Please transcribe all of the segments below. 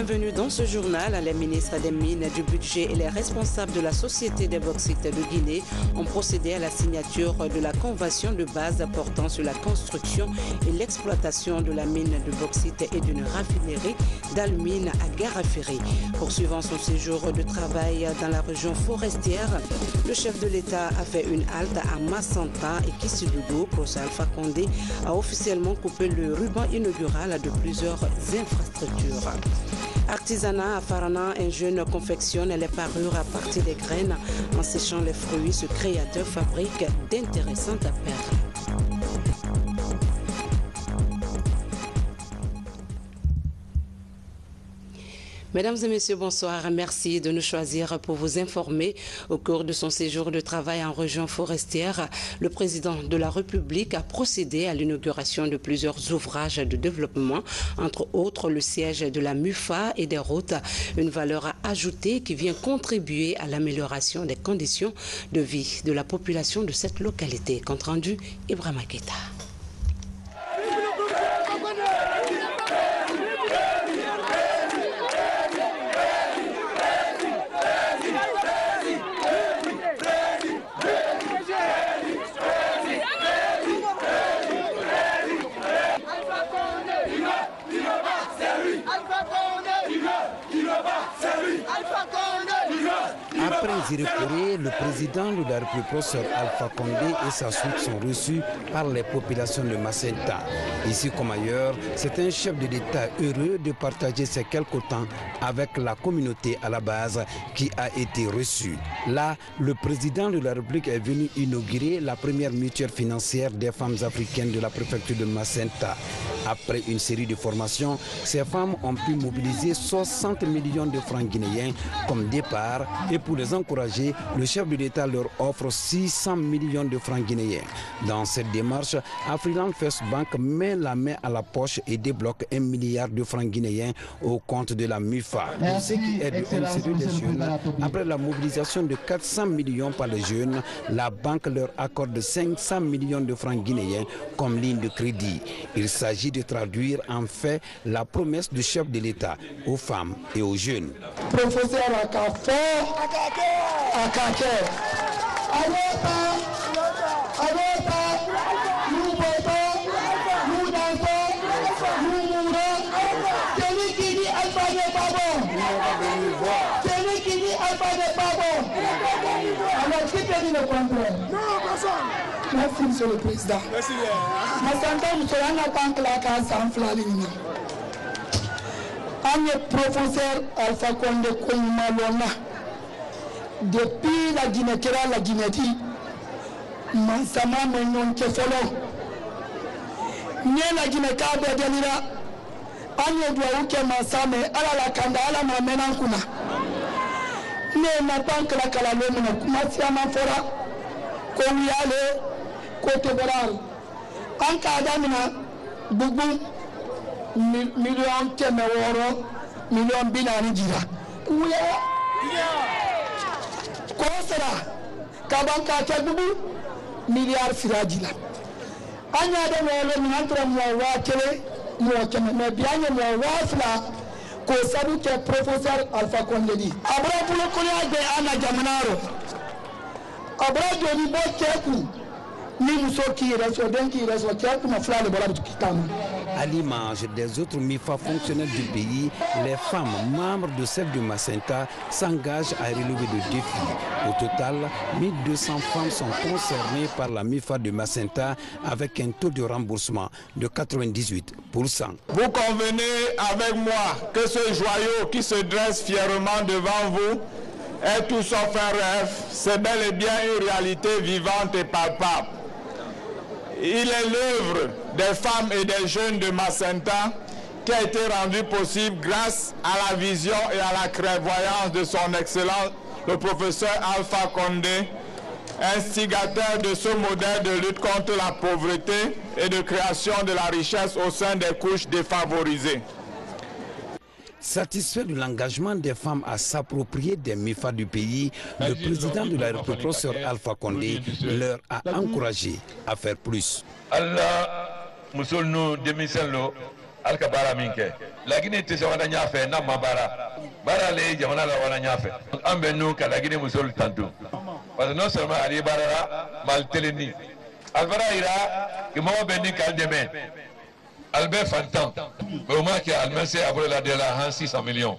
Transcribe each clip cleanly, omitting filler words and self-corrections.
Bienvenue dans ce journal. Les ministres des Mines, du Budget et les responsables de la Société des bauxites de Guinée ont procédé à la signature de la convention de base portant sur la construction et l'exploitation de la mine de bauxite et d'une raffinerie d'alumine à Garafiri. Poursuivant son séjour de travail dans la région forestière, le chef de l'État a fait une halte à Massanta et Kisidougou. Proche Alpha Condé a officiellement coupé le ruban inaugural de plusieurs infrastructures. Artisanat à Farana, un jeune confectionne les parures à partir des graines. En séchant les fruits, ce créateur fabrique d'intéressantes perles. Mesdames et messieurs, bonsoir. Merci de nous choisir pour vous informer. Au cours de son séjour de travail en région forestière, le président de la République a procédé à l'inauguration de plusieurs ouvrages de développement, entre autres le siège de la MUFA et des routes, une valeur ajoutée qui vient contribuer à l'amélioration des conditions de vie de la population de cette localité. Compte rendu, Ibrahima Keita. Après Zirikore, le président de la République, professeur Alpha Condé et sa suite sont reçus par les populations de Macenta. Ici comme ailleurs, c'est un chef de l'État heureux de partager ces quelques temps avec la communauté à la base qui a été reçue. Là, le président de la République est venu inaugurer la première mutuelle financière des femmes africaines de la préfecture de Macenta. Après une série de formations, ces femmes ont pu mobiliser 60 millions de francs guinéens comme départ et pour les encourager, le chef de l'État leur offre 600 millions de francs guinéens. Dans cette démarche, Afriland First Bank met la main à la poche et débloque 1 milliard de francs guinéens au compte de la MUFA. Pour ce qui est du MCD des jeunes, après la mobilisation de 400 millions par les jeunes, la banque leur accorde 500 millions de francs guinéens comme ligne de crédit. Il s'agit de traduire en fait la promesse du chef de l'État aux femmes et aux jeunes. Professeur Akafo, Akake, Alota, nous votons, nous dansons, nous mourons. Celui qui dit Alpha n'est pas bon, celui qui dit Alpha n'est pas bon. Alors qui peut dire le contraire? Merci Monsieur le Président. Merci bien. Le professeur Alpha Condé Koumalona, depuis la Guinée, la Guinée-Ti, Mansama Menon Kefolo, Nye la Guinée-Kabe Delira, Anye Douaouke Mansame, Ala la Kanda, Ala Mamenankuna, Ne Matank la Kalalomina, Kumatia Mafora, Kouyale, Kote Boral, Anka Adamina, Boubou. Million kɛmɛ wɔɔrɔ million bi naani jira k'o sara ka ban k'a kɛ dugu miliyari siraji la an y'a dɔn wɔɔrɔ min an tora mɔgɔ 1000 mɔgɔ 100 mais bi an ye mɔgɔ 2000 k'o sabu kɛ professeur Alpha Condé di a bɔra bolokoliya bɛ an na jamana rɔ a bɔra joli bɔ cɛ kun ni muso k'i yɛrɛ sɔrɔ den k'i yɛrɛ sɔrɔ cɛ kuma fila de bɔra k'i taama. À l'image des autres MIFA fonctionnaires du pays, les femmes membres de celle de Macenta s'engagent à relever le défi. Au total, 1200 femmes sont concernées par la MIFA de Macenta avec un taux de remboursement de 98%. Vous convenez avec moi que ce joyau qui se dresse fièrement devant vous est tout sauf un rêve, c'est bel et bien une réalité vivante et palpable. Il est l'œuvre des femmes et des jeunes de Macenta qui a été rendue possible grâce à la vision et à la clairvoyance de son excellence, le professeur Alpha Condé, instigateur de ce modèle de lutte contre la pauvreté et de création de la richesse au sein des couches défavorisées. Satisfait de l'engagement des femmes à s'approprier des MIFA du pays, le président de la République, professeur Alpha Condé, leur a encouragé à faire plus. Allah musolno demisalo alka bara minke lagine te sawana nyafe na mabara bara le jamana la wana nyafe ambe nu ka lagine musul tantu parce non seulement ali bara mal teleni albara ira ki mo bendi kal demain Albert Fantan au moins qui a almensé après la de la 600 millions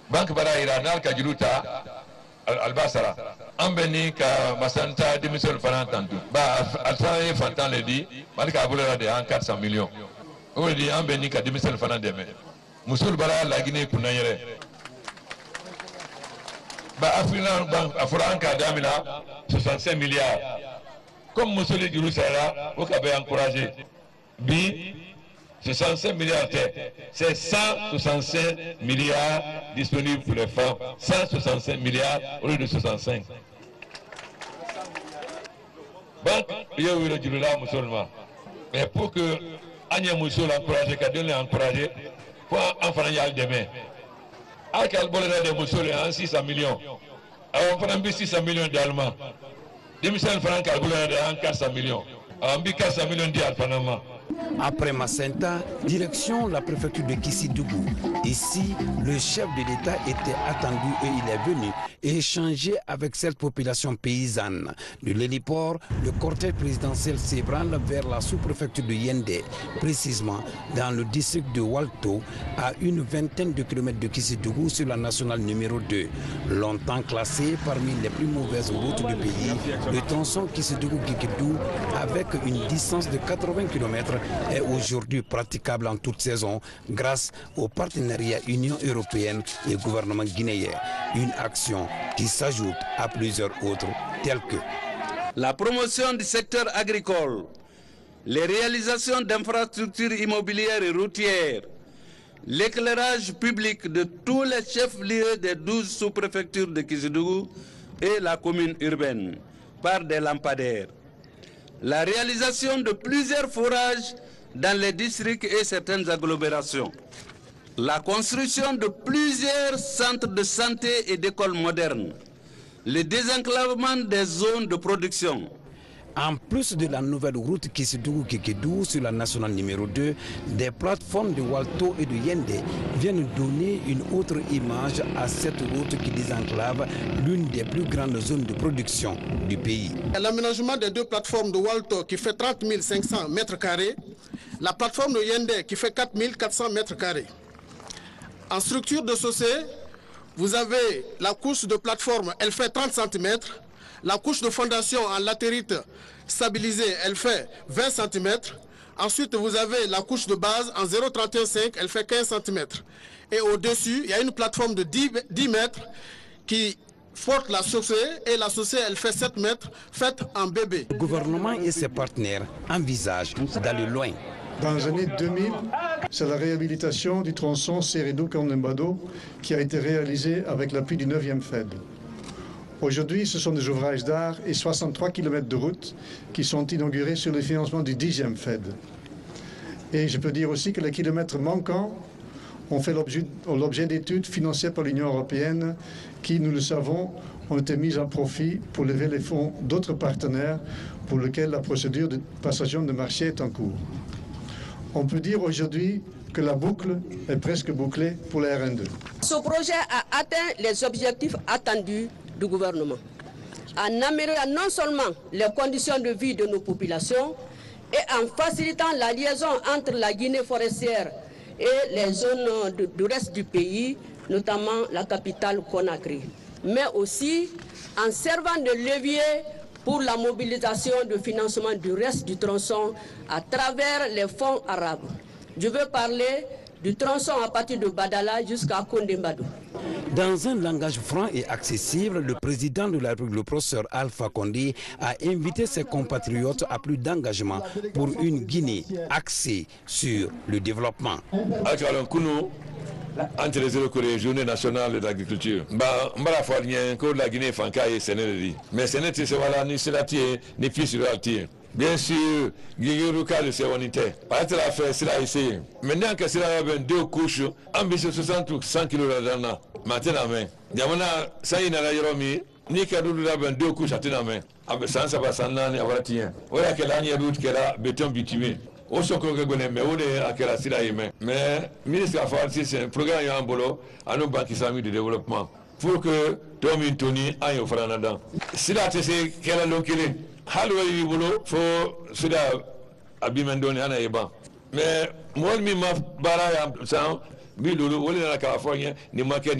banque bara ira nal ka juluta albasara ambeni ka masanta dimisol fanantantu ba alfa Fantan le dit malika après la de 400 millions on dit ambeni ka dimisol fanandeme musul bara la Guinée kunayere ba afrina bank afranka damina 65 milliards comme musul jurusara o ka be encourager bi 65 milliards, c'est 165 milliards disponibles pour les femmes, 165 milliards au lieu de 65. Donc, il y a eu le Djurula musulman. Mais pour que Anya Moussoul encourage, qu'Adieu l'ait encouragé, pour en faire un demain. À quel bol de Moussoul est 600 millions. On prend 600 millions d'Allemands. 2000 francs, qu'elle voulait 400 millions. On a 400 millions d'Allemands. Après Macenta, direction la préfecture de Kissidougou. Ici, le chef de l'État était attendu et il est venu échanger avec cette population paysanne. De l'héliport, le cortège présidentiel s'ébranle vers la sous-préfecture de Yendé, précisément dans le district de Walto, à une vingtaine de kilomètres de Kissidougou sur la nationale numéro 2. Longtemps classé parmi les plus mauvaises routes du pays, le tronçon Kissidougou-Kikidou, avec une distance de 80 km, est aujourd'hui praticable en toute saison grâce au partenariat Union européenne et gouvernement guinéen. Une action qui s'ajoute à plusieurs autres telles que la promotion du secteur agricole, les réalisations d'infrastructures immobilières et routières, l'éclairage public de tous les chefs-lieux des 12 sous-préfectures de Kissidougou et la commune urbaine par des lampadaires, la réalisation de plusieurs forages dans les districts et certaines agglomérations, la construction de plusieurs centres de santé et d'écoles modernes, le désenclavement des zones de production. En plus de la nouvelle route Kissidougou-Kikidou sur la nationale numéro 2, des plateformes de Walto et de Yendé viennent donner une autre image à cette route qui désenclave l'une des plus grandes zones de production du pays. L'aménagement des deux plateformes de Walto qui fait 30 500 m², la plateforme de Yendé qui fait 4 400 m². En structure de chaussée, vous avez la couche de plateforme, elle fait 30 cm. La couche de fondation en latérite stabilisée, elle fait 20 cm. Ensuite, vous avez la couche de base en 0,35, elle fait 15 cm. Et au-dessus, il y a une plateforme de 10 mètres qui porte la chaussée. Et la chaussée, elle fait 7 mètres, faite en bébé. Le gouvernement et ses partenaires envisagent d'aller loin. Dans les années 2000, c'est la réhabilitation du tronçon Sérédou-Kandembado qui a été réalisée avec l'appui du 9e FED. Aujourd'hui, ce sont des ouvrages d'art et 63 km de route qui sont inaugurés sur le financement du 10e FED. Et je peux dire aussi que les kilomètres manquants ont fait l'objet d'études financées par l'Union européenne qui, nous le savons, ont été mises à profit pour lever les fonds d'autres partenaires pour lesquels la procédure de passation de marché est en cours. On peut dire aujourd'hui que la boucle est presque bouclée pour la RN2. Ce projet a atteint les objectifs attendus du gouvernement, en améliorant non seulement les conditions de vie de nos populations et en facilitant la liaison entre la Guinée forestière et les zones du reste du pays, notamment la capitale Conakry, mais aussi en servant de levier pour la mobilisation de financement du reste du tronçon à travers les fonds arabes. Je veux parler du tronçon à partir de Badala jusqu'à Kondembado. Dans un langage franc et accessible, le président de la République, le professeur Alpha Condé, a invité ses compatriotes à plus d'engagement pour une Guinée axée sur le développement. Entre les écoles journée nationale de l'agriculture, la Guinée mais c'est voilà ni ni fils bien sûr, Guigourouka c'est unité. Pas être la faire, c'est la essayer. Maintenant que c'est la deux couches, ambitieux 60 ou 100 kg là-dedans. Maintenant, mais, Yamana, ça y est, la Yoromi, ni Kadou la deux couches à tenir main. Sans ça va s'en aller à Valatien. Voilà que l'année route qu'elle a béton bitumé. o soko ke gone me o de akela sira yime mais ministre affaires c'est un programme ya bolo anu banque islamique de développement pour que Tomi Tony aille au Franada. Si la TC qu'elle a l'oculé, Halloy Bolo, faut cela abimendoni ana eba. Mais moi, ma baraya, ça, Bilou, on est dans la Californie, ni maquet.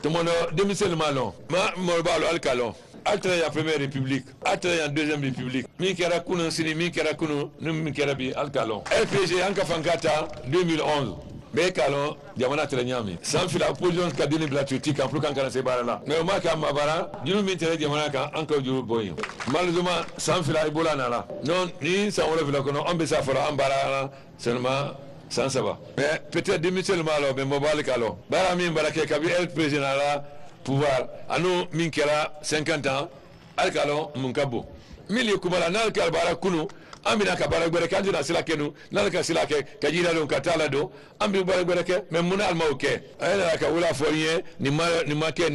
Tout le monde a démissionné le malon. Moi, Alcalon. Altre la première république, altre la deuxième république. Mikera Kuno, Sini, Mikera Kuno, Numikerabi, Alcalon. LPG, Ankafangata, 2011. Mais calon, diamana trenyami. Sans fil la position cadine blatique en plus qu'en canne barala. Mais au moins qu'à ma bara, du nous m'intéresse diamana encore du boy. Malheureusement, sans fil la ebola nala. Non, ni sans on le connaît, on besa fera en barala seulement sans savoir. Mais peut-être démissionner malo, mais mobile calon. Barami barake kabi el président là pouvoir. À nous minkera 50 ans, al calon munkabo. Milieu kumala nal kal bara kunu. Amina kabara gwere kanju na sila kenu nalaka sila ke kajira do katala do ambi gwere ke mais muna alma oke ayana ka wala forie ni make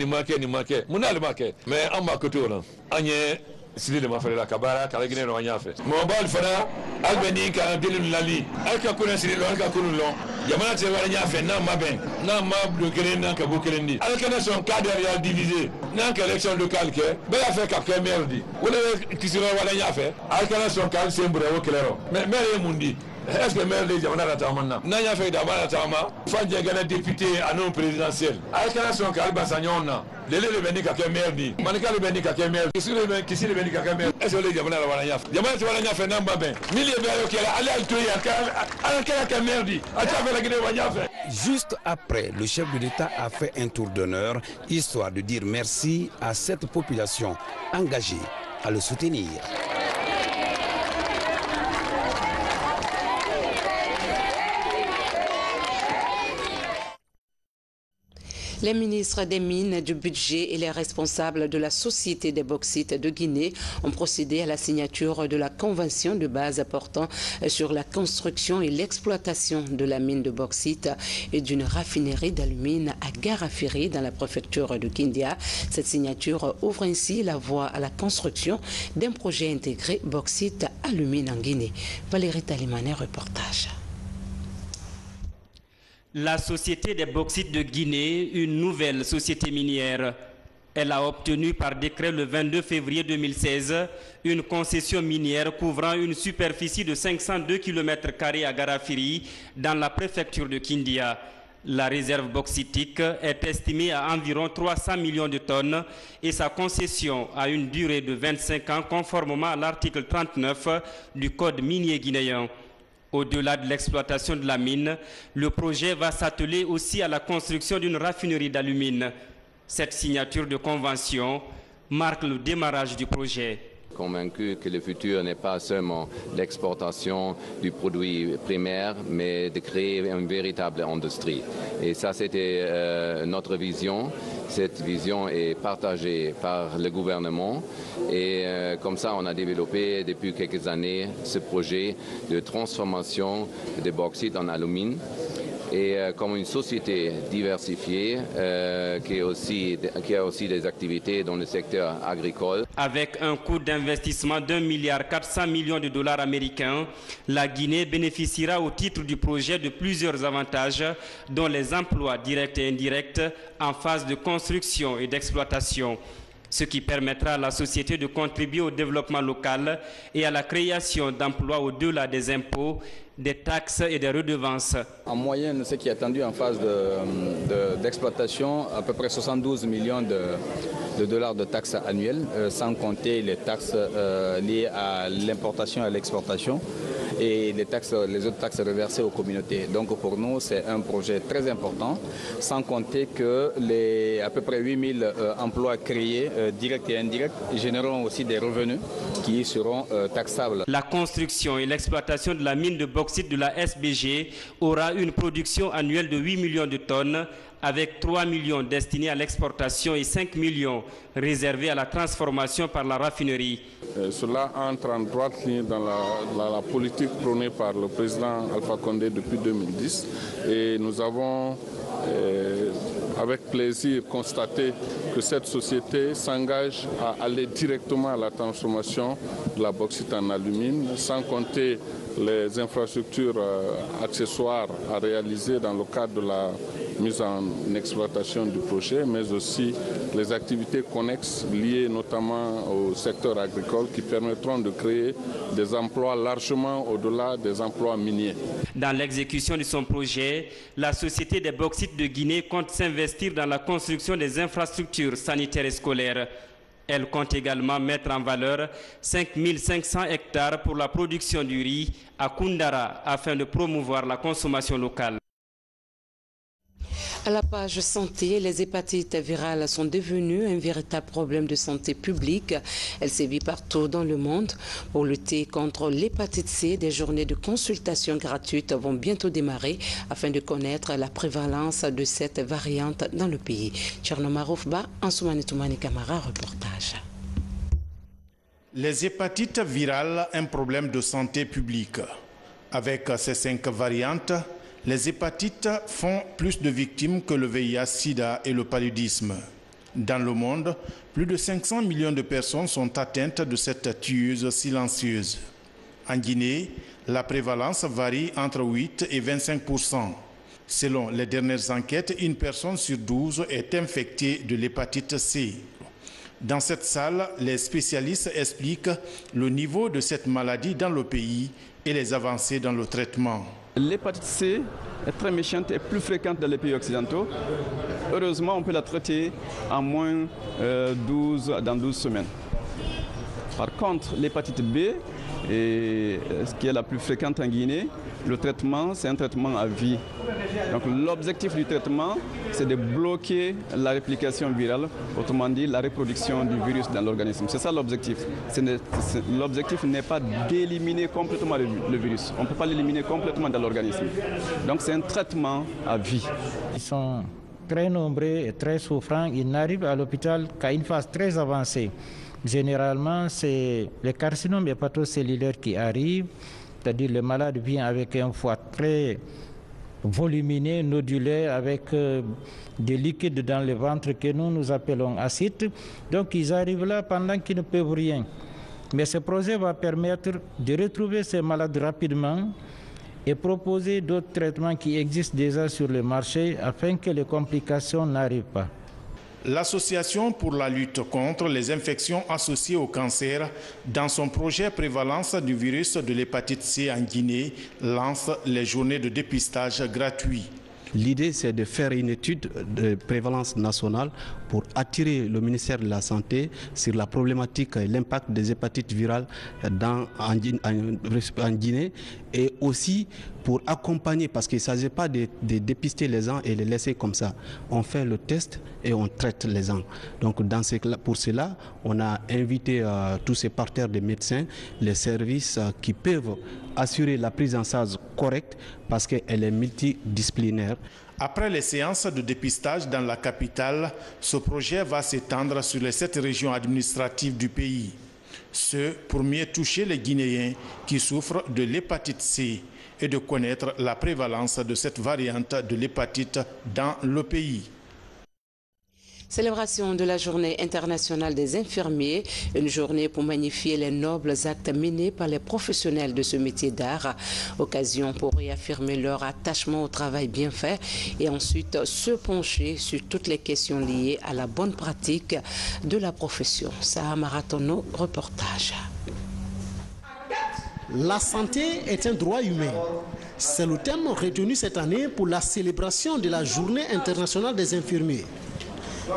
muna alma ke mais amba kotola anye sili de mafale la kabara kala gine no nyafe mo bal fara albeni ka dilun lali alka kuna sili lo alka kunu lo jamana te wala nyafe na maben na mabdu kene na ka bukerendi alka na son cadre real divisé na ka élection locale ke bela fait ka merdi wala kisiro wala nyafe alka na son cadre sembre o kelero mais mundi est-ce que maire de jamana la tamana na nyafe da bala tama fanje gana député à non présidentiel alka na son cadre basanyona lele le beni ka merdi manika le beni ka merdi kisi le beni ka merdi est-ce que le jamana la wala nyafe jamana te wala nyafe namba ben milieu be yo kela ali altoyi alka ka merdi acha la gine wa nyafe. Juste après, le chef de l'État a fait un tour d'honneur, histoire de dire merci à cette population engagée à le soutenir. Les ministres des Mines, du Budget et les responsables de la Société des bauxites de Guinée ont procédé à la signature de la convention de base portant sur la construction et l'exploitation de la mine de bauxite et d'une raffinerie d'alumine à Garafiri dans la préfecture de Kindia. Cette signature ouvre ainsi la voie à la construction d'un projet intégré bauxite-alumine en Guinée. Valérie Talimane, reportage. La Société des bauxites de Guinée, une nouvelle société minière. Elle a obtenu par décret le 22 février 2016 une concession minière couvrant une superficie de 502 km² à Garafiri dans la préfecture de Kindia. La réserve bauxitique est estimée à environ 300 millions de tonnes et sa concession a une durée de 25 ans conformément à l'article 39 du Code minier guinéen. Au-delà de l'exploitation de la mine, le projet va s'atteler aussi à la construction d'une raffinerie d'alumine. Cette signature de convention marque le démarrage du projet. Convaincu que le futur n'est pas seulement l'exportation du produit primaire, mais de créer une véritable industrie. Et ça, c'était notre vision. Cette vision est partagée par le gouvernement. Et comme ça, on a développé depuis quelques années ce projet de transformation de bauxite en alumine. Et comme une société diversifiée qui a aussi des activités dans le secteur agricole. Avec un coût d'investissement d'1,4 milliard de dollars américains, la Guinée bénéficiera au titre du projet de plusieurs avantages, dont les emplois directs et indirects en phase de construction et d'exploitation, ce qui permettra à la société de contribuer au développement local et à la création d'emplois au-delà des impôts, des taxes et des redevances. En moyenne, ce qui est attendu en phase d'exploitation, à peu près 72 millions de dollars de taxes annuelles, sans compter les taxes liées à l'importation et à l'exportation et les autres taxes reversées aux communautés. Donc pour nous, c'est un projet très important, sans compter que les à peu près 8000 emplois créés, directs et indirects, généreront aussi des revenus qui seront taxables. La construction et l'exploitation de la mine de bauxite de la SBG aura une production annuelle de 8 millions de tonnes, avec 3 millions destinés à l'exportation et 5 millions réservés à la transformation par la raffinerie. Cela entre en droite ligne dans la politique prônée par le président Alpha Condé depuis 2010 et nous avons avec plaisir constater que cette société s'engage à aller directement à la transformation de la bauxite en alumine, sans compter les infrastructures accessoires à réaliser dans le cadre de la mise en exploitation du projet, mais aussi les activités connexes liées notamment au secteur agricole qui permettront de créer des emplois largement au-delà des emplois miniers. Dans l'exécution de son projet, la Société des bauxites de Guinée compte s'investir dans la construction des infrastructures sanitaires et scolaires. Elle compte également mettre en valeur 5500 hectares pour la production du riz à Koundara afin de promouvoir la consommation locale. À la page santé, les hépatites virales sont devenues un véritable problème de santé publique. Elles sévissent partout dans le monde. Pour lutter contre l'hépatite C, des journées de consultation gratuites vont bientôt démarrer afin de connaître la prévalence de cette variante dans le pays. Tcherno Maroufba, Ansoumani Toumani Kamara, reportage. Les hépatites virales, un problème de santé publique. Avec ces 5 variantes, les hépatites font plus de victimes que le VIH-Sida et le paludisme. Dans le monde, plus de 500 millions de personnes sont atteintes de cette tueuse silencieuse. En Guinée, la prévalence varie entre 8 et 25%. Selon les dernières enquêtes, une personne sur 12 est infectée de l'hépatite C. Dans cette salle, les spécialistes expliquent le niveau de cette maladie dans le pays et les avancées dans le traitement. L'hépatite C est très méchante et plus fréquente dans les pays occidentaux. Heureusement, on peut la traiter en moins dans 12 semaines. Par contre, l'hépatite B, ce qui est la plus fréquente en Guinée, le traitement, c'est un traitement à vie. Donc l'objectif du traitement, c'est de bloquer la réplication virale, autrement dit la reproduction du virus dans l'organisme. C'est ça l'objectif. L'objectif n'est pas d'éliminer complètement le virus. On ne peut pas l'éliminer complètement dans l'organisme. Donc c'est un traitement à vie. Ils sont très nombreux et très souffrants. Ils n'arrivent à l'hôpital qu'à une phase très avancée. Généralement, c'est les carcinomes hépatocellulaires qui arrivent, c'est-à-dire le malade vient avec un foie très volumineux, nodulaire, avec des liquides dans le ventre que nous appelons acide. Donc ils arrivent là pendant qu'ils ne peuvent rien. Mais ce projet va permettre de retrouver ces malades rapidement et proposer d'autres traitements qui existent déjà sur le marché afin que les complications n'arrivent pas. L'Association pour la lutte contre les infections associées au cancer, dans son projet prévalence du virus de l'hépatite C en Guinée, lance les journées de dépistage gratuits. L'idée, c'est de faire une étude de prévalence nationale pour attirer le ministère de la Santé sur la problématique et l'impact des hépatites virales en Guinée, et aussi pour accompagner, parce qu'il ne s'agit pas de dépister les gens et les laisser comme ça. On fait le test et on traite les gens. Donc pour cela, on a invité tous ces partenaires de médecins, les services qui peuvent assurer la prise en charge correcte parce qu'elle est multidisciplinaire. Après les séances de dépistage dans la capitale, ce projet va s'étendre sur les 7 régions administratives du pays. Ce pour mieux toucher les Guinéens qui souffrent de l'hépatite C et de connaître la prévalence de cette variante de l'hépatite dans le pays. Célébration de la Journée internationale des infirmiers, une journée pour magnifier les nobles actes menés par les professionnels de ce métier d'art. Occasion pour réaffirmer leur attachement au travail bien fait et ensuite se pencher sur toutes les questions liées à la bonne pratique de la profession. Saha Maratono, reportage. La santé est un droit humain. C'est le thème retenu cette année pour la célébration de la Journée internationale des infirmiers.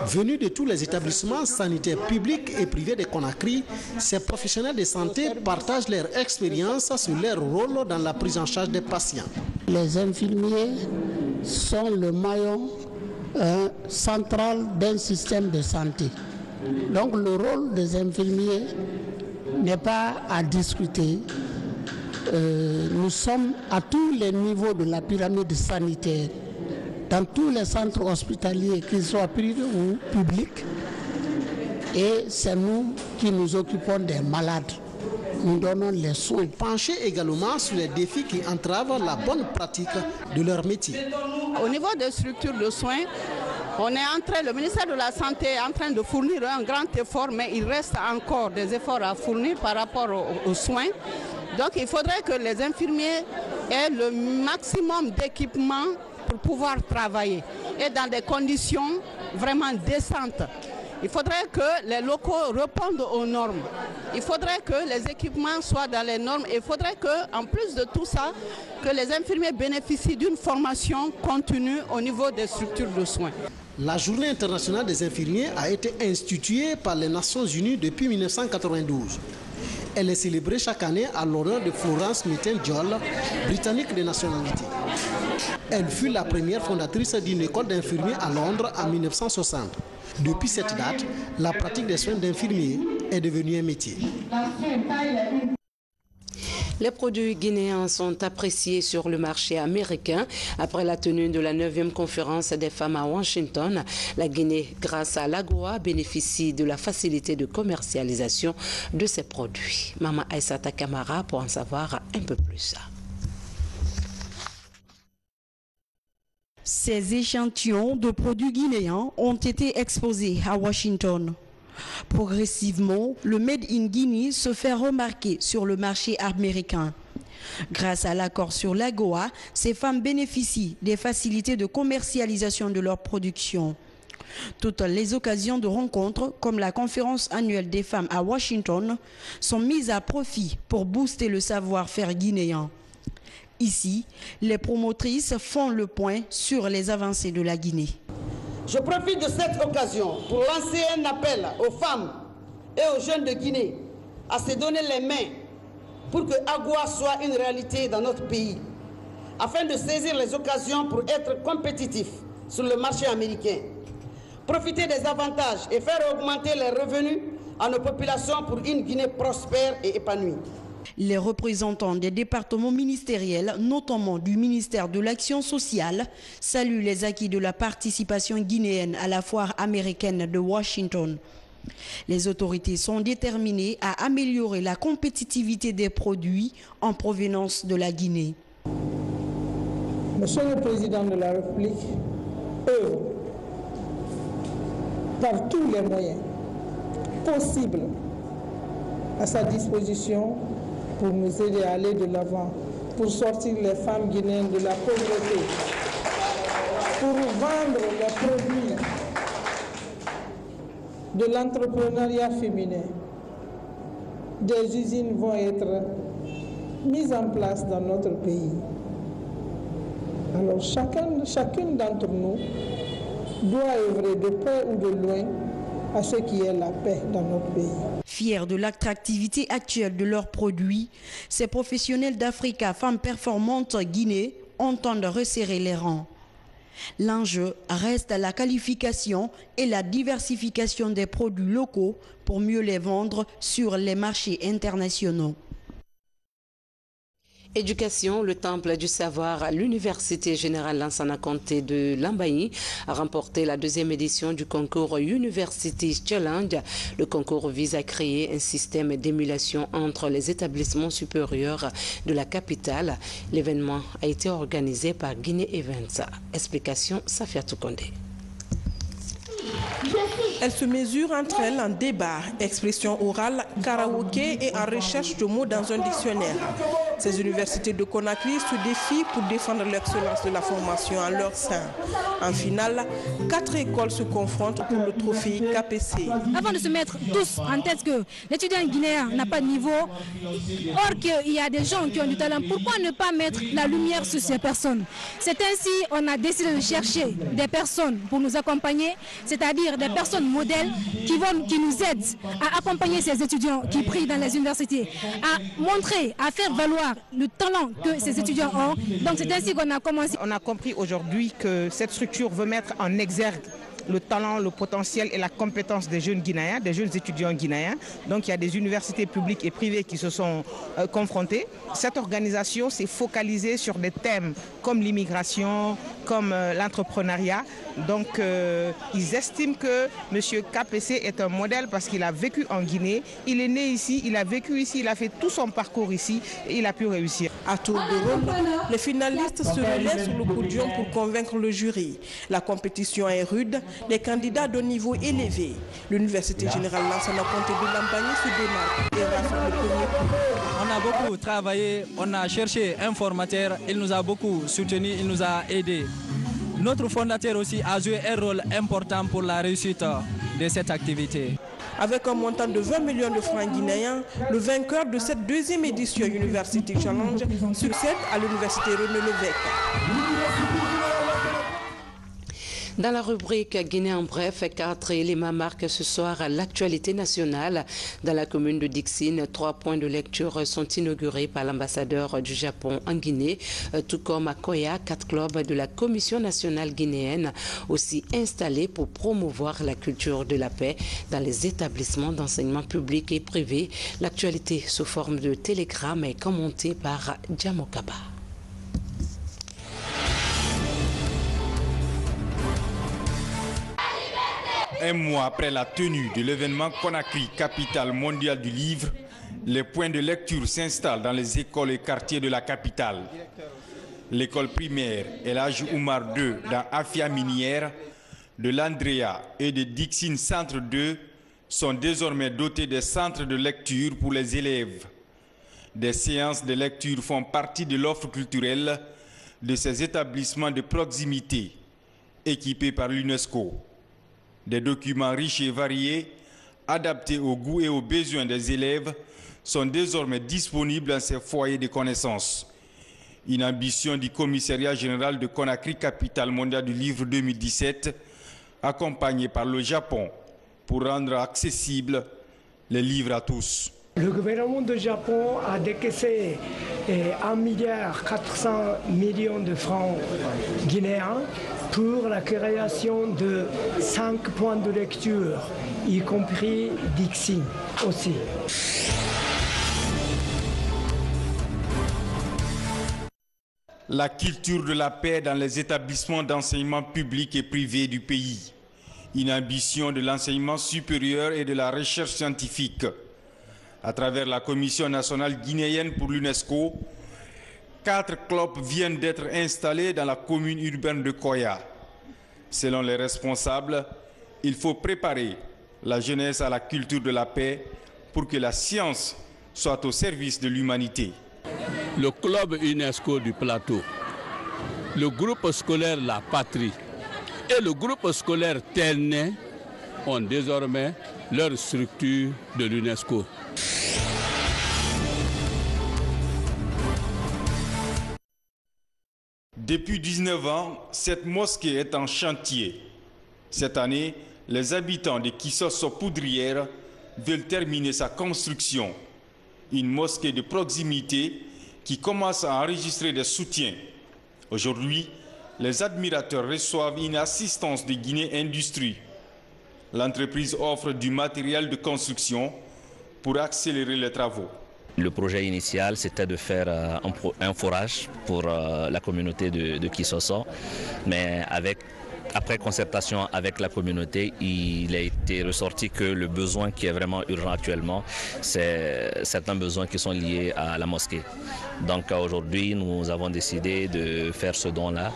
Venus de tous les établissements sanitaires publics et privés de Conakry, ces professionnels de santé partagent leur expérience sur leur rôle dans la prise en charge des patients. Les infirmiers sont le maillon central d'un système de santé. Donc le rôle des infirmiers n'est pas à discuter. Nous sommes à tous les niveaux de la pyramide sanitaire. Dans tous les centres hospitaliers, qu'ils soient privés ou publics, et c'est nous qui nous occupons des malades. Nous donnons les soins. Pencher également sur les défis qui entravent la bonne pratique de leur métier. Au niveau des structures de soins, Le ministère de la Santé est en train de fournir un grand effort, mais il reste encore des efforts à fournir par rapport aux soins. Donc il faudrait que les infirmiers aient le maximum d'équipements pour pouvoir travailler et dans des conditions vraiment décentes. Il faudrait que les locaux répondent aux normes. Il faudrait que les équipements soient dans les normes. Et il faudrait que, en plus de tout ça, que les infirmiers bénéficient d'une formation continue au niveau des structures de soins. La Journée internationale des infirmiers a été instituée par les Nations Unies depuis 1992. Elle est célébrée chaque année à l'honneur de Florence Nightingale, britannique de nationalité. Elle fut la première fondatrice d'une école d'infirmiers à Londres en 1960. Depuis cette date, la pratique des soins d'infirmiers est devenue un métier. Les produits guinéens sont appréciés sur le marché américain. Après la tenue de la 9e conférence des femmes à Washington, la Guinée, grâce à l'AGOA, bénéficie de la facilité de commercialisation de ses produits. Maman Aïssata Kamara pour en savoir un peu plus. Ces échantillons de produits guinéens ont été exposés à Washington. Progressivement, le Made in Guinea se fait remarquer sur le marché américain. Grâce à l'accord sur l'AGOA, ces femmes bénéficient des facilités de commercialisation de leur production. Toutes les occasions de rencontre, comme la conférence annuelle des femmes à Washington, sont mises à profit pour booster le savoir-faire guinéen. Ici, les promotrices font le point sur les avancées de la Guinée. Je profite de cette occasion pour lancer un appel aux femmes et aux jeunes de Guinée à se donner les mains pour que AGOA soit une réalité dans notre pays, afin de saisir les occasions pour être compétitifs sur le marché américain, profiter des avantages et faire augmenter les revenus à nos populations pour une Guinée prospère et épanouie. Les représentants des départements ministériels, notamment du ministère de l'Action sociale, saluent les acquis de la participation guinéenne à la foire américaine de Washington. Les autorités sont déterminées à améliorer la compétitivité des produits en provenance de la Guinée. Monsieur le Président de la République œuvre par tous les moyens possibles à sa disposition pour nous aider à aller de l'avant, pour sortir les femmes guinéennes de la pauvreté, pour vendre les produits de l'entrepreneuriat féminin. Des usines vont être mises en place dans notre pays. Alors chacune d'entre nous doit œuvrer de près ou de loin à ce qui est la paix dans notre pays. Fiers de l'attractivité actuelle de leurs produits, ces professionnels d'Africa Femmes Performantes Guinée entendent resserrer les rangs. L'enjeu reste la qualification et la diversification des produits locaux pour mieux les vendre sur les marchés internationaux. Éducation, le temple du savoir à l'Université Générale Lansana Conté de Lambaye a remporté la 2e édition du concours University Challenge. Le concours vise à créer un système d'émulation entre les établissements supérieurs de la capitale. L'événement a été organisé par Guinée Events. Explication Safiatou Kondé. Elles se mesurent entre elles en débat, expression orale, karaoké et en recherche de mots dans un dictionnaire. Ces universités de Conakry se défient pour défendre l'excellence de la formation en leur sein. En finale, 4 écoles se confrontent pour le trophée KPC. Avant de se mettre tous en tête que l'étudiant guinéen n'a pas de niveau, or qu'il y a des gens qui ont du talent, pourquoi ne pas mettre la lumière sur ces personnes? C'est ainsi qu'on a décidé de chercher des personnes pour nous accompagner, c'est-à-dire des personnes modèles qui nous aident à accompagner ces étudiants qui prient dans les universités, à montrer, à faire valoir le talent que ces étudiants ont. Donc c'est ainsi qu'on a commencé. On a compris aujourd'hui que cette structure veut mettre en exergue le talent, le potentiel et la compétence des jeunes Guinéens, des jeunes étudiants guinéens. Donc il y a des universités publiques et privées qui se sont confrontées. Cette organisation s'est focalisée sur des thèmes comme l'immigration, comme l'entrepreneuriat. Donc ils estiment que M. KPC est un modèle parce qu'il a vécu en Guinée, il est né ici, il a vécu ici, il a fait tout son parcours ici et il a pu réussir. À tour de rôle, les finalistes se relaient sur le podium pour convaincre le jury. La compétition est rude, les candidats de niveau élevé. L'Université Générale Lansana Conté de Lambagne se démarque et rassure le premier prix. On a beaucoup travaillé, on a cherché un formateur, il nous a beaucoup soutenu, il nous a aidés. Notre fondateur aussi a joué un rôle important pour la réussite de cette activité. Avec un montant de 20 millions de francs guinéens, le vainqueur de cette deuxième édition University Challenge succède à l'Université René Lévesque. Dans la rubrique Guinée en bref, 4 éléments marquent ce soir l'actualité nationale. Dans la commune de Dixine, 3 points de lecture sont inaugurés par l'ambassadeur du Japon en Guinée, tout comme à Koya, 4 clubs de la Commission nationale guinéenne, aussi installés pour promouvoir la culture de la paix dans les établissements d'enseignement public et privé. L'actualité sous forme de télégramme est commentée par Djamokaba. Un mois après la tenue de l'événement Conakry, capitale mondiale du livre, les points de lecture s'installent dans les écoles et quartiers de la capitale. L'école primaire El Hadj Oumar II dans Afia Minière, de l'Andrea et de Dixine Centre 2 sont désormais dotés de centres de lecture pour les élèves. Des séances de lecture font partie de l'offre culturelle de ces établissements de proximité équipés par l'UNESCO. Des documents riches et variés, adaptés aux goûts et aux besoins des élèves, sont désormais disponibles dans ces foyers de connaissances. Une ambition du Commissariat général de Conakry, capitale mondiale du livre 2017, accompagnée par le Japon, pour rendre accessibles les livres à tous. Le gouvernement du Japon a décaissé 1,4 milliard de francs guinéens pour la création de 5 points de lecture, y compris Dixine aussi. La culture de la paix dans les établissements d'enseignement public et privé du pays. Une ambition de l'enseignement supérieur et de la recherche scientifique. À travers la Commission nationale guinéenne pour l'UNESCO, 4 clubs viennent d'être installés dans la commune urbaine de Koya. Selon les responsables, il faut préparer la jeunesse à la culture de la paix pour que la science soit au service de l'humanité. Le club UNESCO du plateau, le groupe scolaire La Patrie et le groupe scolaire Ternet ont désormais leur structure de l'UNESCO. Depuis 19 ans, cette mosquée est en chantier. Cette année, les habitants de Kissoso-Poudrière veulent terminer sa construction. Une mosquée de proximité qui commence à enregistrer des soutiens. Aujourd'hui, les admirateurs reçoivent une assistance de Guinée Industrie. L'entreprise offre du matériel de construction pour accélérer les travaux. Le projet initial, c'était de faire un forage pour la communauté de Kissoso, mais après concertation avec la communauté, il a été ressorti que le besoin qui est vraiment urgent actuellement, c'est certains besoins qui sont liés à la mosquée. Donc aujourd'hui, nous avons décidé de faire ce don-là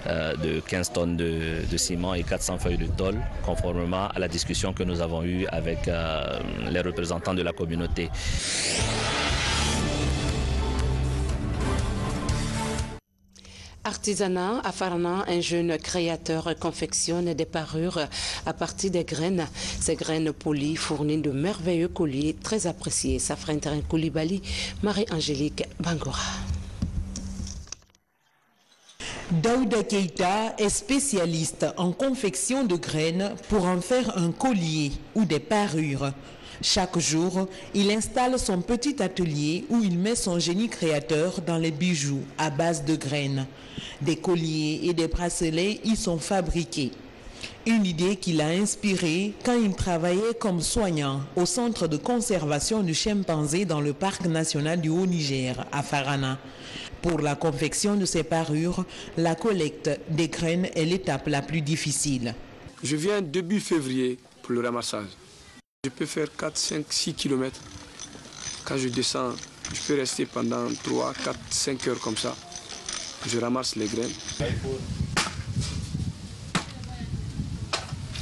de 15 tonnes de ciment et 400 feuilles de tôle, conformément à la discussion que nous avons eue avec les représentants de la communauté. Artisanat, à Farana, un jeune créateur confectionne des parures à partir des graines. Ces graines polies fournissent de merveilleux colliers très appréciés. Safran Terrain Koulibaly, Marie-Angélique Bangora. Daouda Keita est spécialiste en confection de graines pour en faire un collier ou des parures. Chaque jour, il installe son petit atelier où il met son génie créateur dans les bijoux à base de graines. Des colliers et des bracelets y sont fabriqués. Une idée qui l'a inspiré quand il travaillait comme soignant au centre de conservation du chimpanzé dans le parc national du Haut-Niger à Farana. Pour la confection de ces parures, la collecte des graines est l'étape la plus difficile. Je viens début février pour le ramassage. Je peux faire 4, 5, 6 km. Quand je descends, je peux rester pendant 3, 4, 5 heures comme ça. Je ramasse les graines.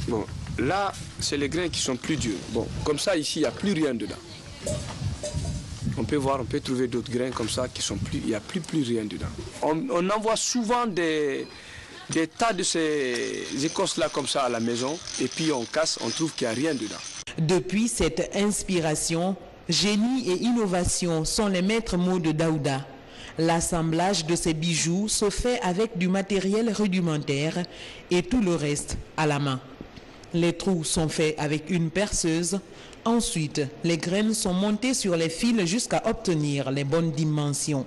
Bon, là, c'est les grains qui sont plus durs. Bon, comme ça, ici, il n'y a plus rien dedans. On peut voir, on peut trouver d'autres grains comme ça qui sont plus, il n'y a plus rien dedans. On envoie souvent des tas de ces écorces-là comme ça à la maison et puis on casse, on trouve qu'il n'y a rien dedans. Depuis cette inspiration, génie et innovation sont les maîtres mots de Daouda. L'assemblage de ces bijoux se fait avec du matériel rudimentaire et tout le reste à la main. Les trous sont faits avec une perceuse. Ensuite, les graines sont montées sur les fils jusqu'à obtenir les bonnes dimensions.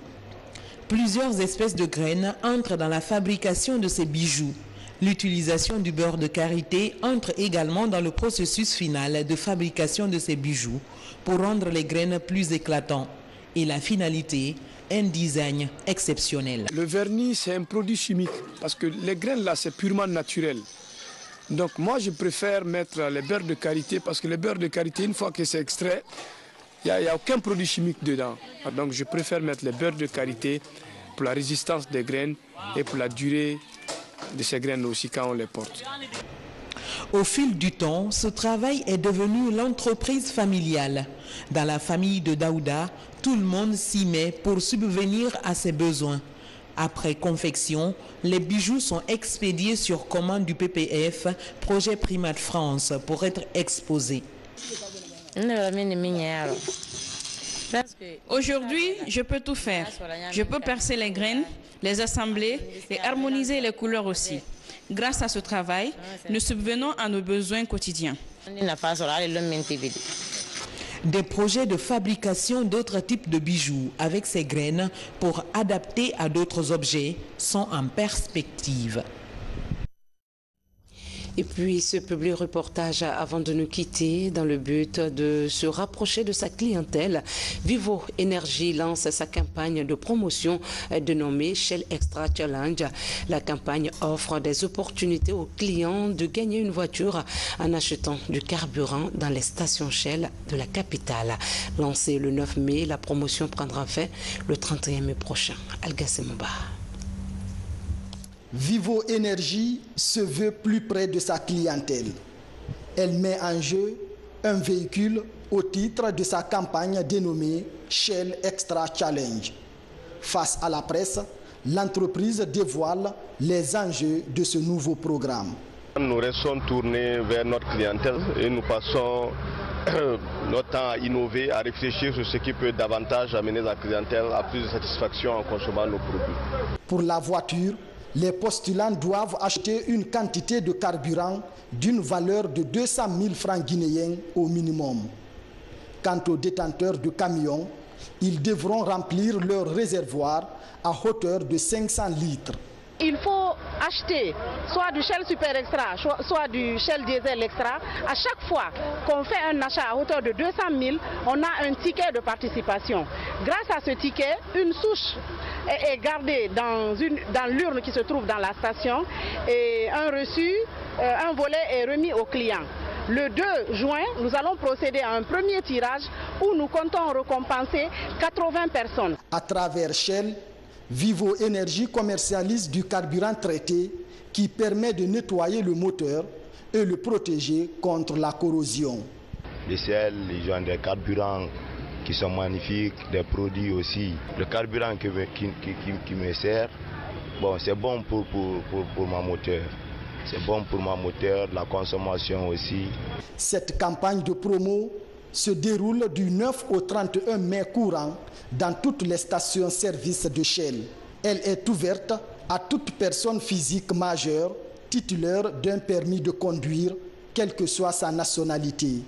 Plusieurs espèces de graines entrent dans la fabrication de ces bijoux. L'utilisation du beurre de karité entre également dans le processus final de fabrication de ces bijoux pour rendre les graines plus éclatantes. Et la finalité, un design exceptionnel. Le vernis, c'est un produit chimique parce que les graines là, c'est purement naturel. Donc moi, je préfère mettre les beurres de karité parce que les beurres de karité, une fois que c'est extrait, il n'y a aucun produit chimique dedans. Donc je préfère mettre les beurres de karité pour la résistance des graines et pour la durée de ces graines aussi quand on les porte. Au fil du temps, ce travail est devenu l'entreprise familiale. Dans la famille de Daouda, tout le monde s'y met pour subvenir à ses besoins. Après confection, les bijoux sont expédiés sur commande du PPF, Projet Primate France, pour être exposés. Aujourd'hui, je peux tout faire. Je peux percer les graines, les assembler et harmoniser les couleurs aussi. Grâce à ce travail, nous subvenons à nos besoins quotidiens. Des projets de fabrication d'autres types de bijoux avec ces graines pour adapter à d'autres objets sont en perspective. Et puis ce public reportage avant de nous quitter dans le but de se rapprocher de sa clientèle. Vivo Energy lance sa campagne de promotion dénommée Shell Extra Challenge. La campagne offre des opportunités aux clients de gagner une voiture en achetant du carburant dans les stations Shell de la capitale. Lancée le 9 mai, la promotion prendra fin le 31 mai prochain. Algassemouba. Vivo Energy se veut plus près de sa clientèle. Elle met en jeu un véhicule au titre de sa campagne dénommée Shell Extra Challenge. Face à la presse, l'entreprise dévoile les enjeux de ce nouveau programme. Nous restons tournés vers notre clientèle et nous passons notre temps à innover, à réfléchir sur ce qui peut davantage amener la clientèle à plus de satisfaction en consommant nos produits. Pour la voiture, les postulants doivent acheter une quantité de carburant d'une valeur de 200 000 francs guinéens au minimum. Quant aux détenteurs de camions, ils devront remplir leur réservoir à hauteur de 500 litres. Il faut acheter soit du Shell Super Extra, soit du Shell Diesel Extra. À chaque fois qu'on fait un achat à hauteur de 200 000, on a un ticket de participation. Grâce à ce ticket, une souche est gardée dans l'urne qui se trouve dans la station et un reçu, un volet est remis au client. Le 2 juin, nous allons procéder à un premier tirage où nous comptons récompenser 80 personnes. À travers Shell, Vivo Energy commercialise du carburant traité qui permet de nettoyer le moteur et le protéger contre la corrosion. Les Shell, ils ont des carburants qui sont magnifiques, des produits aussi. Le carburant qui me sert, bon, c'est bon pour ma moteur. C'est bon pour ma moteur, la consommation aussi. Cette campagne de promo se déroule du 9 au 31 mai courant dans toutes les stations-service de Shell. Elle est ouverte à toute personne physique majeure titulaire d'un permis de conduire, quelle que soit sa nationalité,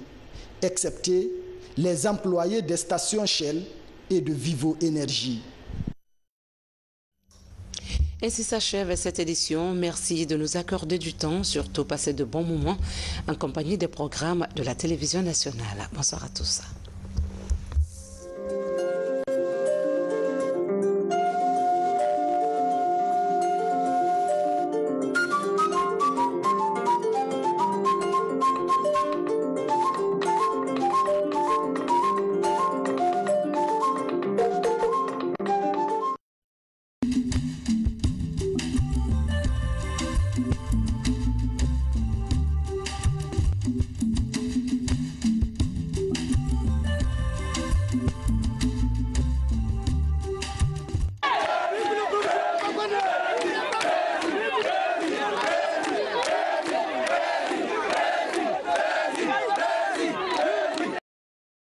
excepté les employés des stations Shell et de Vivo Energy. Ainsi s'achève cette édition. Merci de nous accorder du temps, surtout passer de bons moments en compagnie des programmes de la télévision nationale. Bonsoir à tous. Guinée.